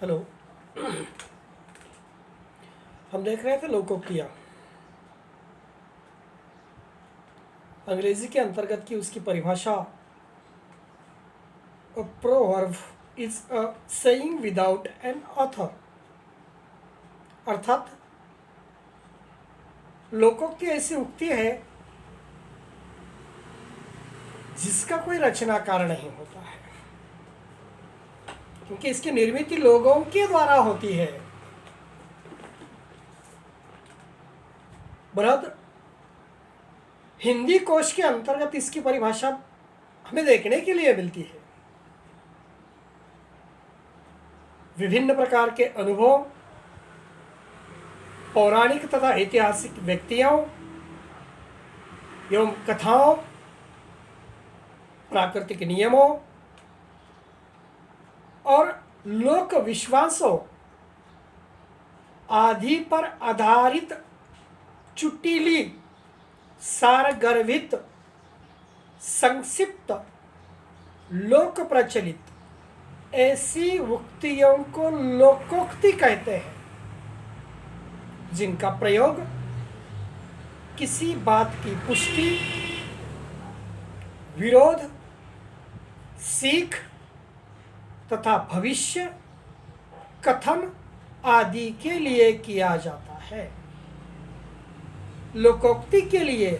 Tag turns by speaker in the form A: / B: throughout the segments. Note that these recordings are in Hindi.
A: हेलो। हम देख रहे थे लोकोक्तियाँ। अंग्रेजी के अंतर्गत की उसकी परिभाषा a proverb is a saying without an author, अर्थात लोकोक्ति ऐसी उक्ति है जिसका कोई रचनाकार नहीं होता है, क्योंकि इसकी निर्मित लोगों के द्वारा होती है। बृहद हिंदी कोश के अंतर्गत इसकी परिभाषा हमें देखने के लिए मिलती है। विभिन्न प्रकार के अनुभव, पौराणिक तथा ऐतिहासिक व्यक्तियों एवं कथाओं, प्राकृतिक नियमों और लोक विश्वासों आदि पर आधारित चुटीली, सारगर्भित, संक्षिप्त, लोक प्रचलित ऐसी उक्तियों को लोकोक्ति कहते हैं, जिनका प्रयोग किसी बात की पुष्टि, विरोध, सीख तथा भविष्य कथन आदि के लिए किया जाता है। लोकोक्ति के लिए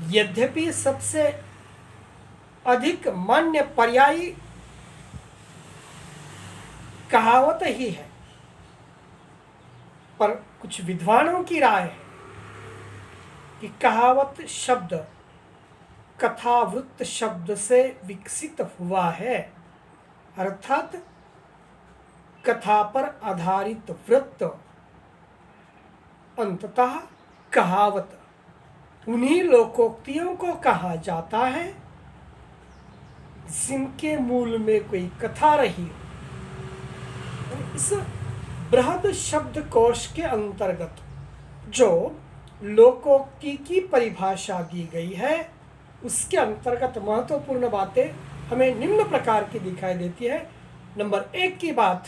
A: यद्यपि सबसे अधिक मान्य पर्यायी कहावत ही है, पर कुछ विद्वानों की राय है कि कहावत शब्द कथावृत्त शब्द से विकसित हुआ है, अर्थात कथा पर आधारित वृत्त, अंततः कहावत उन्हीं लोकोक्तियों को कहा जाता है जिनके मूल में कोई कथा रही हो। इस बृहद शब्दकोश के अंतर्गत जो लोकोक्ति की परिभाषा दी गई है, उसके अंतर्गत महत्वपूर्ण बातें हमें निम्न प्रकार की दिखाई देती है। नंबर 1 की बात,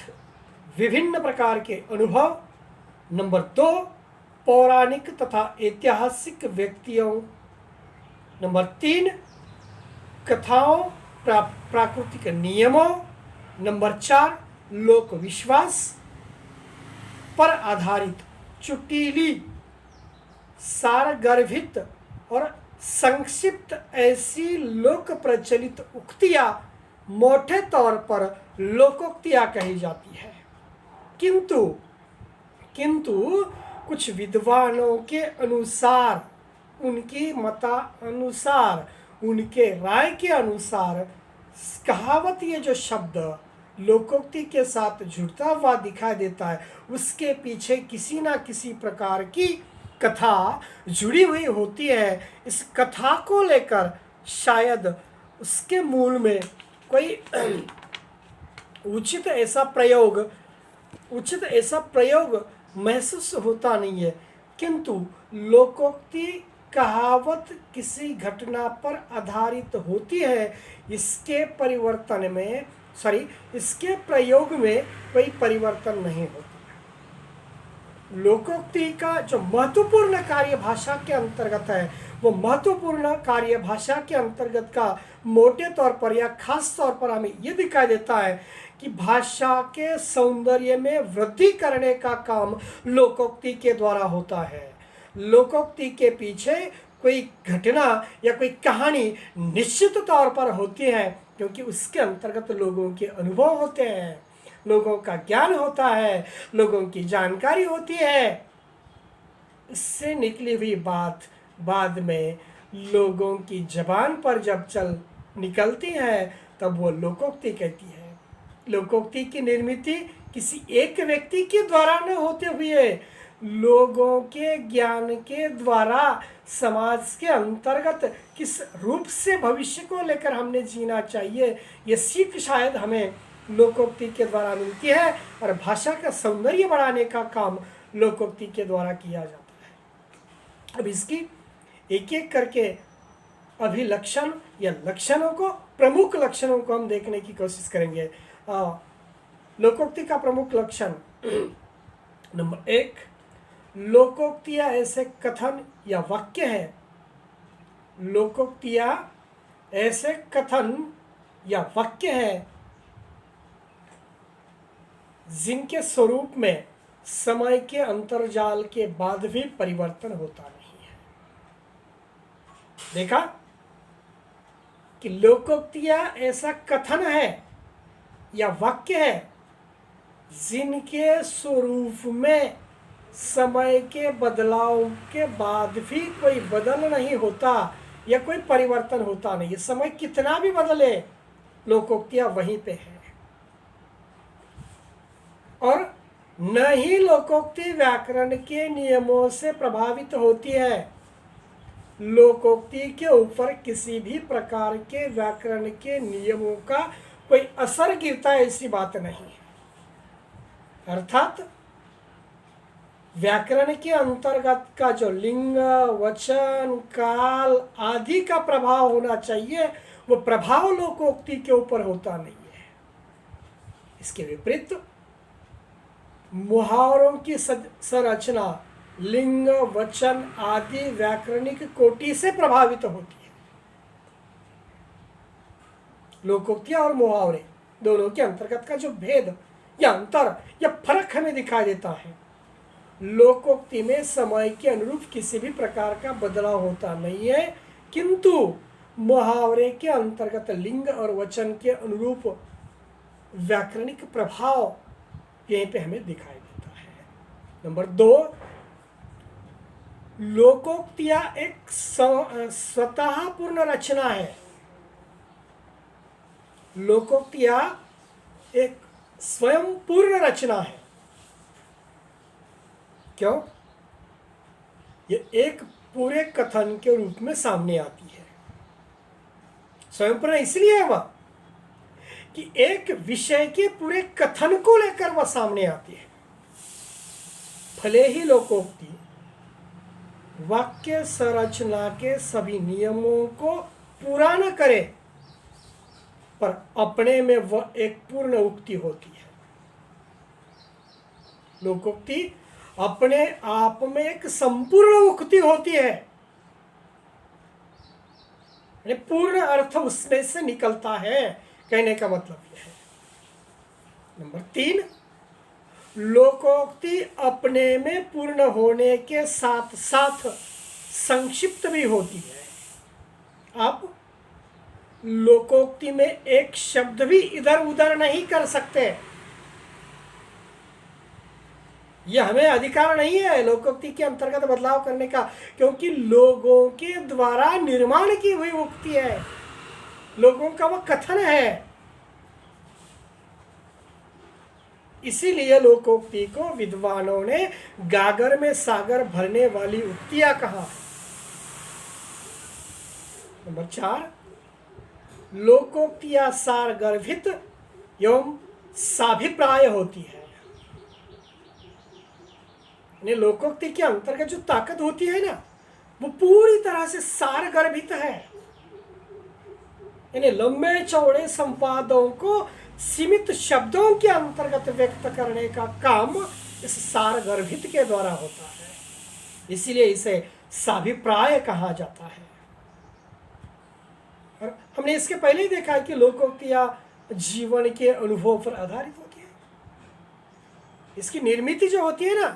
A: विभिन्न प्रकार के अनुभव। नंबर 2, पौराणिक तथा ऐतिहासिक व्यक्तियों। नंबर 3, कथाओं, प्राकृतिक नियमों। नंबर 4, लोक विश्वास पर आधारित चुटीली, सारगर्भित और संक्षिप्त ऐसी लोक प्रचलित उक्तियां मोटे तौर पर लोकोक्तियां कही जाती है। किंतु कुछ विद्वानों के अनुसार, उनकी मता अनुसार, उनके राय के अनुसार कहावत, ये जो शब्द लोकोक्ति के साथ जुड़ता हुआ दिखाई देता है, उसके पीछे किसी ना किसी प्रकार की कथा जुड़ी हुई होती है। इस कथा को लेकर शायद उसके मूल में कोई उचित ऐसा प्रयोग महसूस होता नहीं है, किंतु लोकोक्ति कहावत किसी घटना पर आधारित होती है। इसके प्रयोग में कोई परिवर्तन नहीं होता। लोकोक्ति का जो महत्वपूर्ण कार्य भाषा के अंतर्गत है, वो महत्वपूर्ण कार्य भाषा के अंतर्गत का मोटे तौर पर या खास तौर पर हमें ये दिखाई देता है कि भाषा के सौंदर्य में वृद्धि करने का काम लोकोक्ति के द्वारा होता है। लोकोक्ति के पीछे कोई घटना या कोई कहानी निश्चित तौर पर होती है, क्योंकि उसके अंतर्गत लोगों के अनुभव होते हैं, लोगों का ज्ञान होता है, लोगों की जानकारी होती है। इससे निकली हुई बात बाद में लोगों की जबान पर जब चल निकलती है, तब वो लोकोक्ति कहती है। लोकोक्ति की निर्मित किसी एक व्यक्ति के द्वारा न होते हुए लोगों के ज्ञान के द्वारा समाज के अंतर्गत किस रूप से भविष्य को लेकर हमने जीना चाहिए, ये सीख शायद हमें लोकोक्ति के द्वारा मिलती है। और भाषा का सौंदर्य बढ़ाने का काम लोकोक्ति के द्वारा किया जाता है। अब इसकी एक एक करके अभिलक्षण या लक्षणों को, प्रमुख लक्षणों को हम देखने की कोशिश करेंगे। लोकोक्ति का प्रमुख लक्षण नंबर 1, लोकोक्तियां ऐसे कथन या वाक्य है, लोकोक्तियां ऐसे कथन या वाक्य है जिनके स्वरूप में समय के अंतर्जाल के बाद भी परिवर्तन होता नहीं है। देखा कि लोकोक्तियां ऐसा कथन है या वाक्य है जिनके स्वरूप में समय के बदलाव के बाद भी कोई बदल नहीं होता या कोई परिवर्तन होता नहीं। समय कितना भी बदले, लोकोक्तियां वहीं पे है। और न ही लोकोक्ति व्याकरण के नियमों से प्रभावित होती है। लोकोक्ति के ऊपर किसी भी प्रकार के व्याकरण के नियमों का कोई असर गिरता है, ऐसी बात नहीं है। अर्थात व्याकरण के अंतर्गत का जो लिंग, वचन, काल आदि का प्रभाव होना चाहिए, वो प्रभाव लोकोक्ति के ऊपर होता नहीं है। इसके विपरीत मुहावरों की संरचना लिंग, वचन आदि व्याकरणिक कोटि से प्रभावित होती है। लोकोक्तियां और मुहावरे दोनों के अंतर्गत का जो भेद या अंतर या फर्क हमें दिखाई देता है, लोकोक्ति में समय के अनुरूप किसी भी प्रकार का बदलाव होता नहीं है, किंतु मुहावरे के अंतर्गत लिंग और वचन के अनुरूप व्याकरणिक प्रभाव यहीं पे हमें दिखाई देता है। नंबर 2, लोकोक्तियां एक स्वतः पूर्ण रचना है। लोकोक्तियां एक स्वयं पूर्ण रचना है। क्यों? ये एक पूरे कथन के रूप में सामने आती है। स्वयं पूर्ण इसलिए है वह कि एक विषय के पूरे कथन को लेकर वह सामने आती है। भले ही लोकोक्ति वाक्य संरचना के सभी नियमों को पूरा न करे, पर अपने में वह एक पूर्ण उक्ति होती है। लोकोक्ति अपने आप में एक संपूर्ण उक्ति होती है, यानी पूर्ण अर्थ उसमें से निकलता है, कहने का मतलब यह है। नंबर 3, लोकोक्ति अपने में पूर्ण होने के साथ साथ संक्षिप्त भी होती है। आप लोकोक्ति में एक शब्द भी इधर उधर नहीं कर सकते। यह हमें अधिकार नहीं है लोकोक्ति के अंतर्गत बदलाव करने का, क्योंकि लोगों के द्वारा निर्माण की हुई उक्ति है, लोगों का वह कथन है। इसीलिए लोकोक्ति को विद्वानों ने गागर में सागर भरने वाली उक्तियां कहा। नंबर 4, लोकोक्तियां सार गर्भित एवं साभिप्राय होती है। लोकोक्ति के अंतर्गत जो ताकत होती है ना, वो पूरी तरह से सार गर्भित है। यानी लंबे चौड़े संवादों को सीमित शब्दों के अंतर्गत व्यक्त करने का काम इस सार गर्भित के द्वारा होता है। इसीलिए इसे साभिप्राय कहा जाता है। और हमने इसके पहले ही देखा है कि लोकोक्तियां जीवन के अनुभव पर आधारित होती है। इसकी निर्मिति जो होती है ना,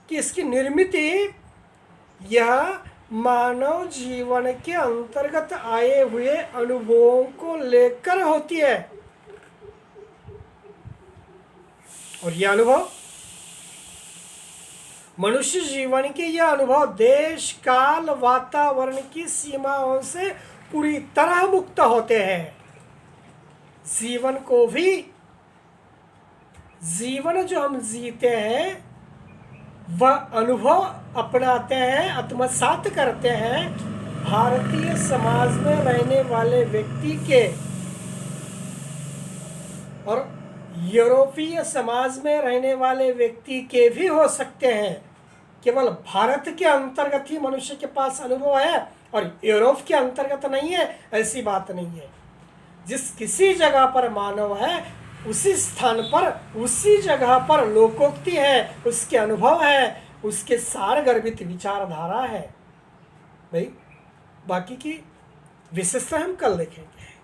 A: कि इसकी निर्मिति यह मानव जीवन के अंतर्गत आए हुए अनुभवों को लेकर होती है। और यह अनुभव मनुष्य जीवन के यह अनुभव देश काल वातावरण की सीमाओं से पूरी तरह मुक्त होते हैं। जीवन जो हम जीते हैं वह अनुभव अपनाते हैं, आत्मसात करते हैं भारतीय समाज में रहने वाले व्यक्ति के और यूरोपीय समाज में रहने वाले व्यक्ति के भी हो सकते हैं। केवल भारत के अंतर्गत ही मनुष्य के पास अनुभव है और यूरोप के अंतर्गत नहीं है, ऐसी बात नहीं है। जिस किसी जगह पर मानव है उसी स्थान पर, उसी जगह पर लोकोक्ति है, उसके अनुभव है, उसके सार गर्भित विचारधारा है। भाई बाकी की विशेषता हम कल देखेंगे।